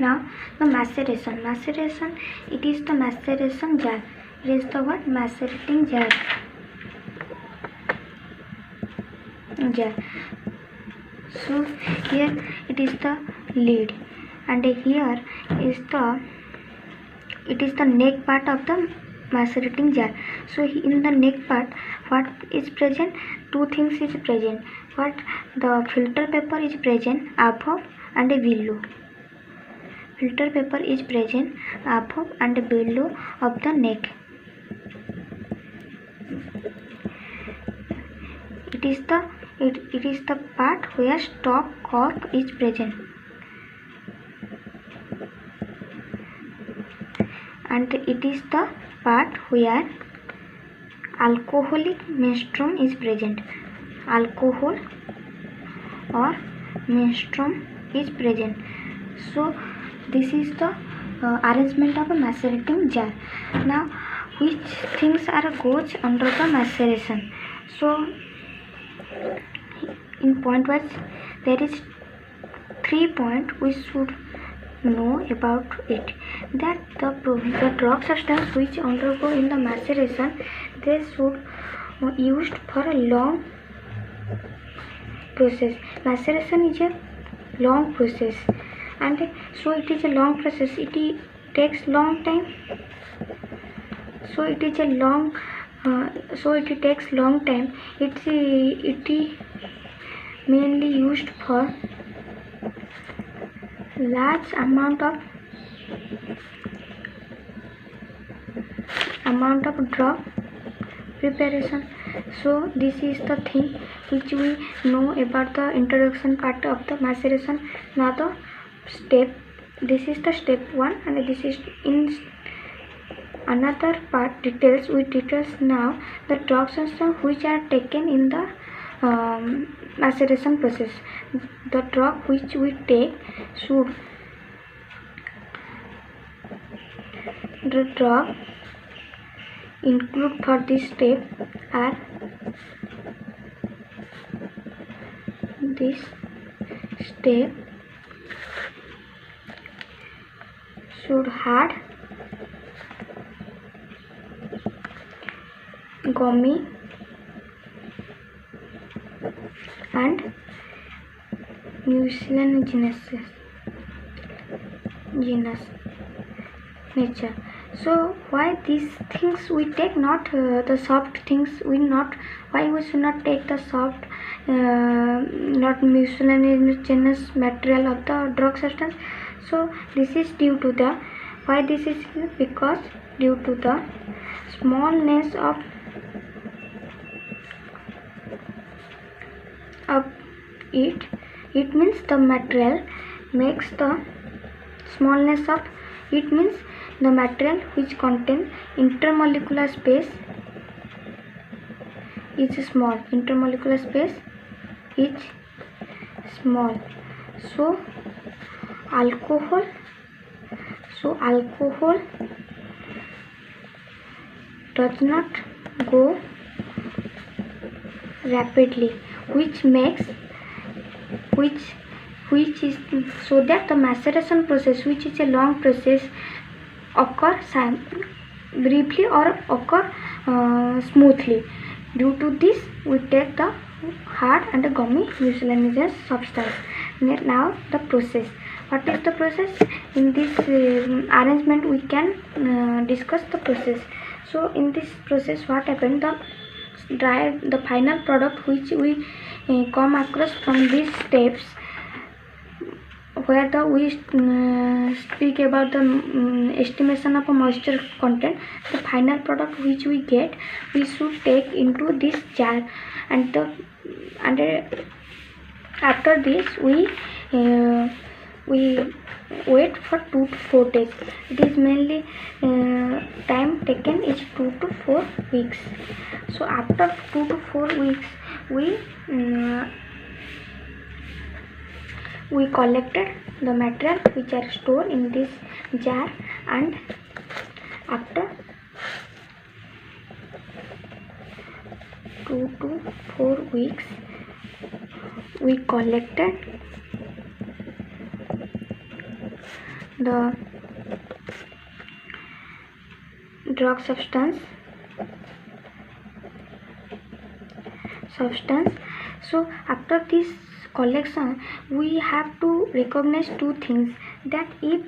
Now the maceration. It is the maceration jar. It is the what? Macerating jar. So here it is the lid, and here is the neck part of the macerating jar. So in the neck part, what is present? Two things is present. What? The filter paper is present above and below. Filter paper is present above and below of the neck. It is the part where stop cork is present, and it is the part where alcoholic menstruum is present. Alcohol or menstruum is present. So this is the arrangement of a macerating jar. Now which things are goes under the maceration? So in point wise, there is 3 points we should know about it. That the drug substance which undergo in the maceration, they should used for a long process. Maceration is a long process, and so it is a long process. It takes long time. So it is a long. So it takes long time. It mainly used for large amount of drug preparation. So this is the thing which we know about the introduction part of the maceration. Now the step. This is the step 1, and this is in another part details. We details now the drug substance which are taken in the maceration process. The drug which we take should the drug include for this step are this step should hard, gummy and mucilaginous nature. So why these things we take, not the soft things? Why we should not take the soft not mucilaginous material of the drug substance? So this is due to the why this is because due to the smallness of it means the material makes the smallness of it means the material which contain intermolecular space is small. Intermolecular space is small. So alcohol does not go rapidly, which is so that the maceration process, which is a long process, occur briefly or occur smoothly. Due to this, we take the hard and the gummy mucilaginous substance. Now the process. What is the process? In this arrangement we can discuss the process. So in this process what happened, the final product which we come across from these steps, where we speak about the estimation of a moisture content, the final product which we get, we should take into this jar, and after this we wait for 2 to 4 days. It is mainly time taken is 2 to 4 weeks. So after 2 to 4 weeks we collected the material which are stored in this jar, and after 2 to 4 weeks we collected the drug substance. So after this collection, we have to recognize two things, that if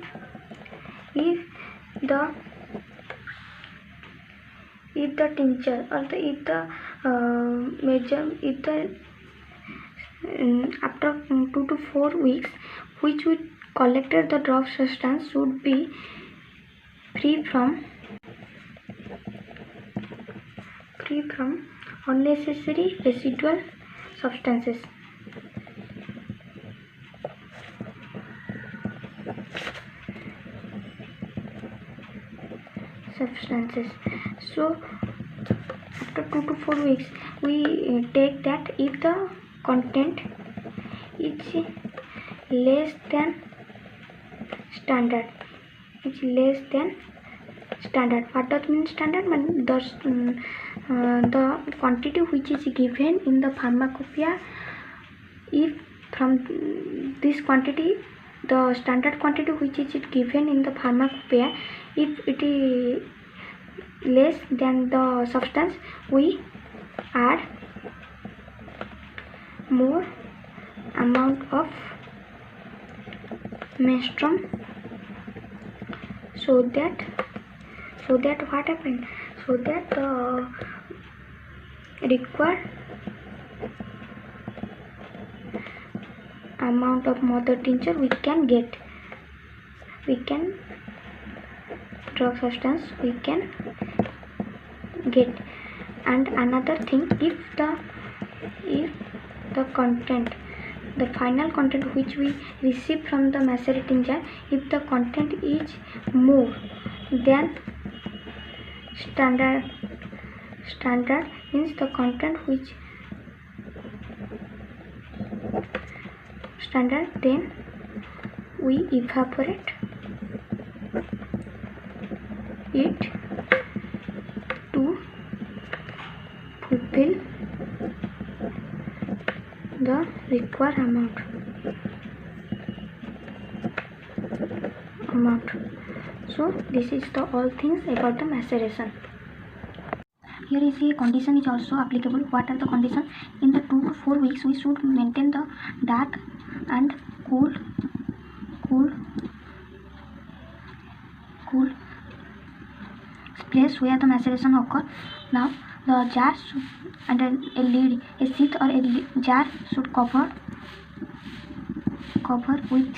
the tincture or if the after 2 to 4 weeks which we collected the drug substance should be free from unnecessary residual substances. So after 2 to 4 weeks we take that if the content is less than standard. What does mean standard? The quantity which is given in the pharmacopoeia, if from this quantity, the standard quantity which is given in the pharmacopoeia, if it is less than the substance, we add more amount of maceration, so that what happened, so that the required amount of mother tincture we can get, drug substance we can get. And another thing, if the content, the final content which we receive from the macerating jar, if the content is more than standard means the content which standard, then we evaporate it to fulfill the required amount. So this is the all things about the maceration. Here is a condition is also applicable. What are the conditions? In the 2 to 4 weeks we should maintain the dark and cool place where the maceration occur. Now the jar and a lid, a sheath or a jar should cover with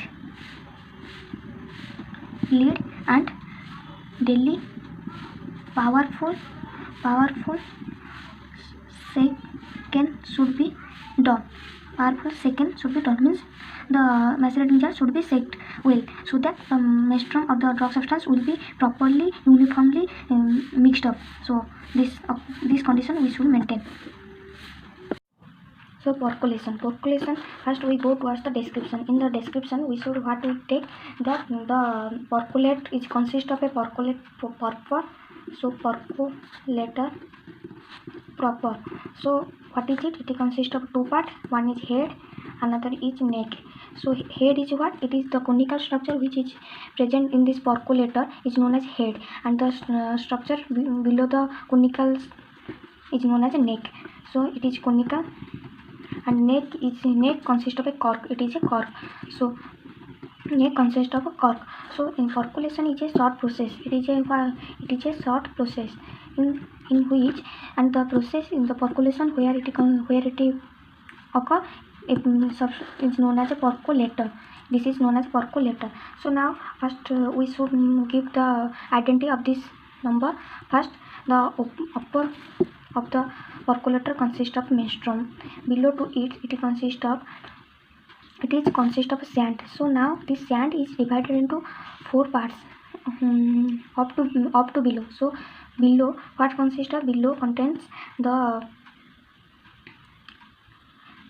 lid, and daily powerful second should be done. Means the macerating jar should be shaked well, so that the maceration of the drug substance will be properly uniformly mixed up. So this condition we should maintain. So percolation, first we go towards the description. In the description we should what to take, that the percolate is consist of a percolate proper. So percolator proper. So what is it? It consists of two parts. One is head, another is neck. So head is what? It is the conical structure which is present in this percolator is known as head, and the structure below the conicals is known as a neck. So it is conical, and neck consists of a cork. It is a cork. So neck consists of a cork. So in percolation is a short process. It is a short process in which, and the process in the percolation where it occur, it is known as a percolator. This is known as percolator. So now first we should give the identity of this number. First, the upper of the percolator consists of maceration. Below to it consists of sand. So now this sand is divided into 4 parts, up to below. So below, what consists of? Below contains the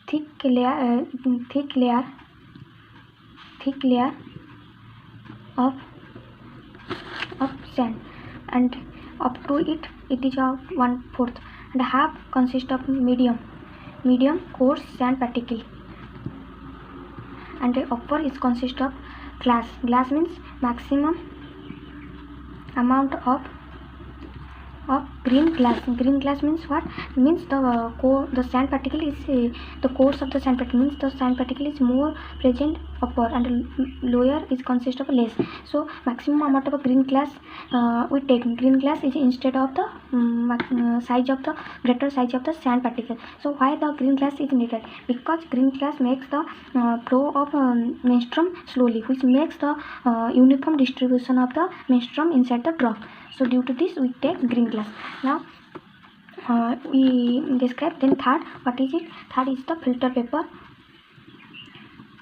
thick layer of sand, and up to it is of 1/4, and half consists of medium coarse sand particle, and the upper is consist of Glass means maximum amount of green glass. Green glass means what? Means the sand particle is the cores of the sand particle, means the sand particle is more present upper and lower is consist of less. So maximum amount of a green glass we take. Green glass is instead of the size of the greater size of the sand particle. So why the green glass is needed? Because green glass makes the flow of menstruum slowly, which makes the uniform distribution of the menstruum inside the drop. So due to this we take green glass. Now we describe. Then third, what is it? Third is the filter paper,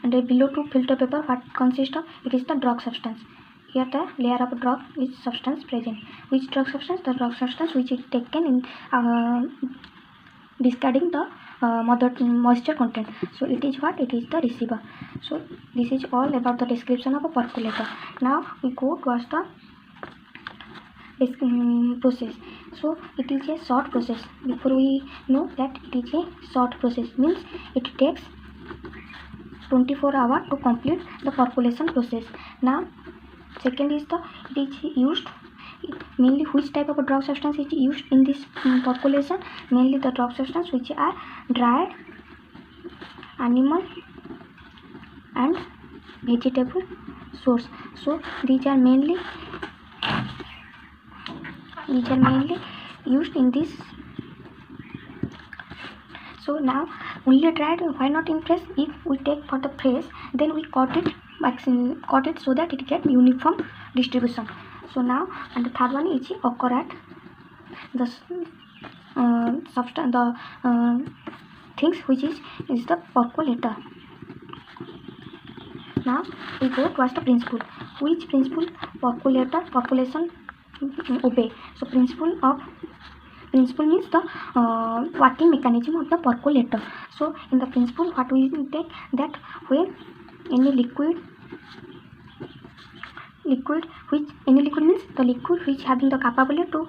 and below to filter paper what consists of? It is the drug substance. Here the layer of drug is substance present. Which drug substance? The drug substance which is taken in discarding the moisture content. So it is what? It is the receiver. So this is all about the description of a percolator. Now we go towards the process. So it is a short process. Before we know that it is a short process, means it takes 24 hours to complete the percolation process. Now second is it is used mainly which type of a drug substance is used in this percolation? Mainly the drug substance which are dried animal and vegetable source. So these are mainly used in this. So now only dried, why not in press? If we take for the press, then we cut it so that it get uniform distribution. So now, and the third one is occur at the substance, the things which is the percolator. Now we go towards the principle. Which principle percolation obey? So principle means the working mechanism of the percolator. So in the principle what we take, that when any liquid which means the liquid which having the capability to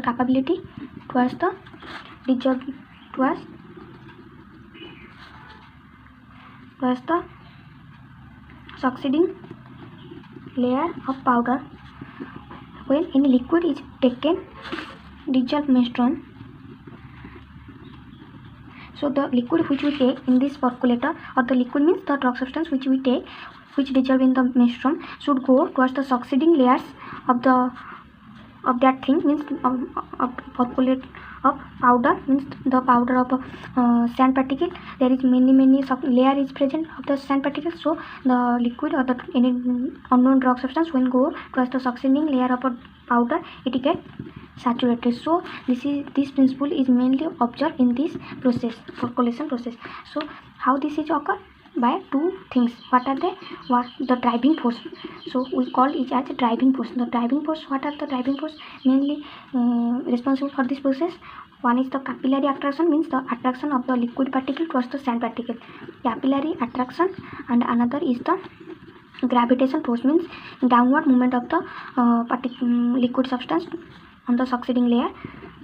capability towards the dissolve towards the succeeding layer of powder. When any liquid is taken dissolved menstruum, so the liquid which we take in this percolator, or the liquid means the drug substance which we take, which dissolve in the menstruum, should go towards the succeeding layers of that thing, means of percolate of powder, means the powder of sand particle. There is many layer is present of the sand particle. So the liquid or the any unknown drug substance when go towards the succeeding layer of a powder, it get saturated. So this principle is mainly observed in this process, percolation process. So how this is occur? By two things. What are they? What the driving force? So we call it as a driving force. The driving force, what are the driving force mainly responsible for this process? One is the capillary attraction, means the attraction of the liquid particle towards the sand particle, capillary attraction, and another is the gravitation force, means downward movement of the liquid substance on the succeeding layer.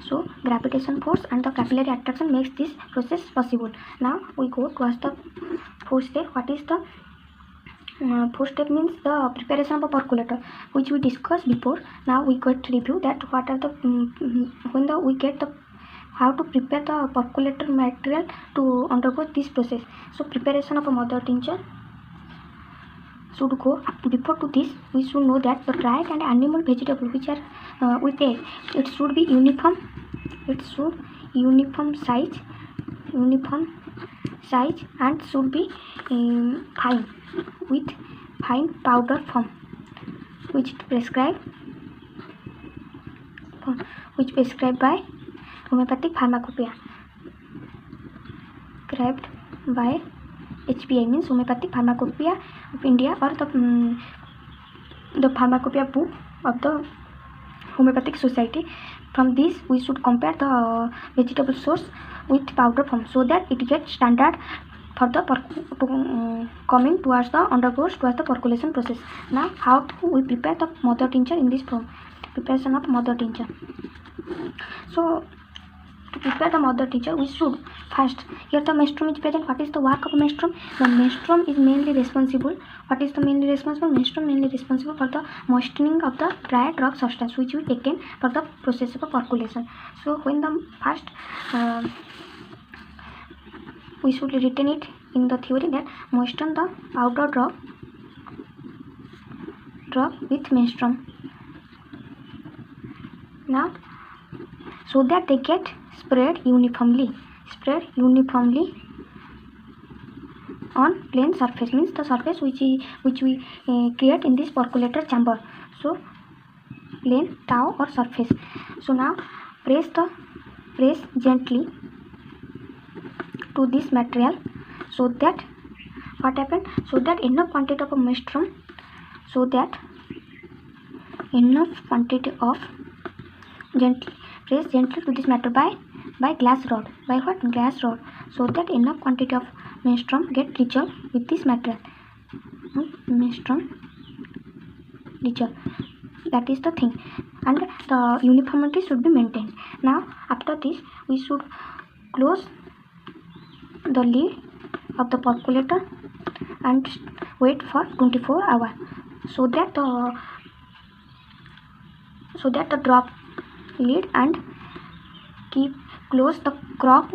So gravitation force and the capillary attraction makes this process possible. Now we go towards the fourth step. What is the fourth step? Means the preparation of a percolator, which we discussed before. Now we got to review that what are the we get the how to prepare the percolator material to undergo this process. So preparation of a mother tincture should go. Before to this, we should know that the dried and animal vegetable which are we take, it should be uniform. It should uniform size and should be fine, with fine powder form, which prescribed by homeopathic pharmacopoeia, prescribed by HPI, means Homeopathic Pharmacopoeia of India, or the pharmacopoeia book of the Homeopathic Society. From this we should compare the vegetable source with powder form, so that it gets standard for the coming towards the undergoes towards the percolation process. Now how do we prepare the mother tincture in this form? Preparation of mother tincture. So to prepare the mother tincture, we should first, here the menstruum is present. What is the work of menstruum? The menstruum is mainly responsible. What is the mainly responsible? Menstruum mainly responsible for the moistening of the dry drug substance which we taken for the process of percolation. So when the first we should written it in the theory that moisten the powder drug with menstruum. Now, so that they get spread uniformly on plain surface, means the surface which we create in this percolator chamber. So plain tau or surface. So now press gently to this material, so that what happened, so that enough quantity of menstruum, so that enough quantity of press gently to this material by glass rod. By what? Glass rod. So that enough quantity of menstruum get dissolved with this material. Menstruum dissolved. That is the thing, and the uniformity should be maintained. Now after this, we should close the lid of the percolator and wait for 24 hours, so that the drop lid and close the cork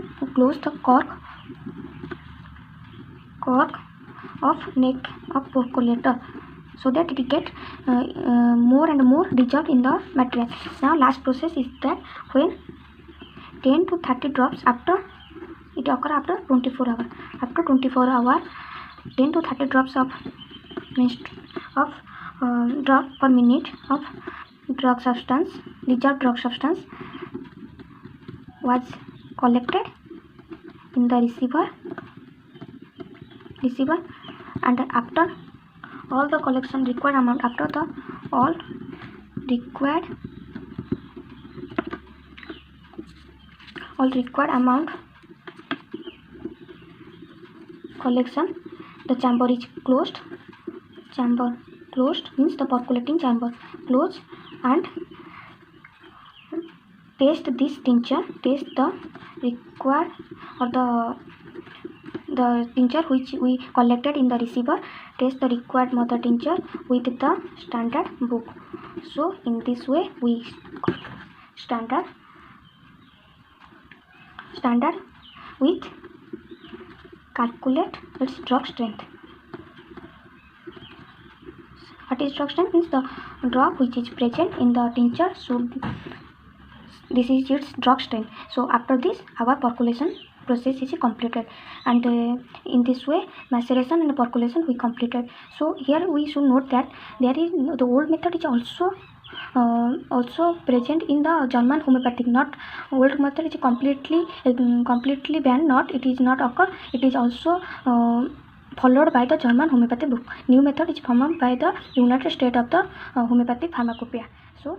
of neck of percolator, so that it get more and more dissolved in the material. Now last process is that when 10 to 30 drops after it occur after 24 hours. After 24 hours, 10 to 30 drops of drop per minute of drug substance, dissolved drug substance, was collected in the receiver, and after all the collection required amount, after the all required amount collection, the chamber is closed. Chamber closed means the percolating chamber closed, and taste this tincture, taste the required or the tincture which we collected in the receiver, taste the required mother tincture with the standard book. So in this way we standard with calculate its drug strength. What is drug strength? Means the drug which is present in the tincture should, this is its drug strength. So after this, our percolation process is completed, and in this way maceration and percolation we completed. So here we should note that there is the old method is also present in the German homeopathic. Not old method is completely banned, not it is not occur, it is also followed by the German homeopathy book. New method is formed by the United States of the homeopathic pharmacopoeia. So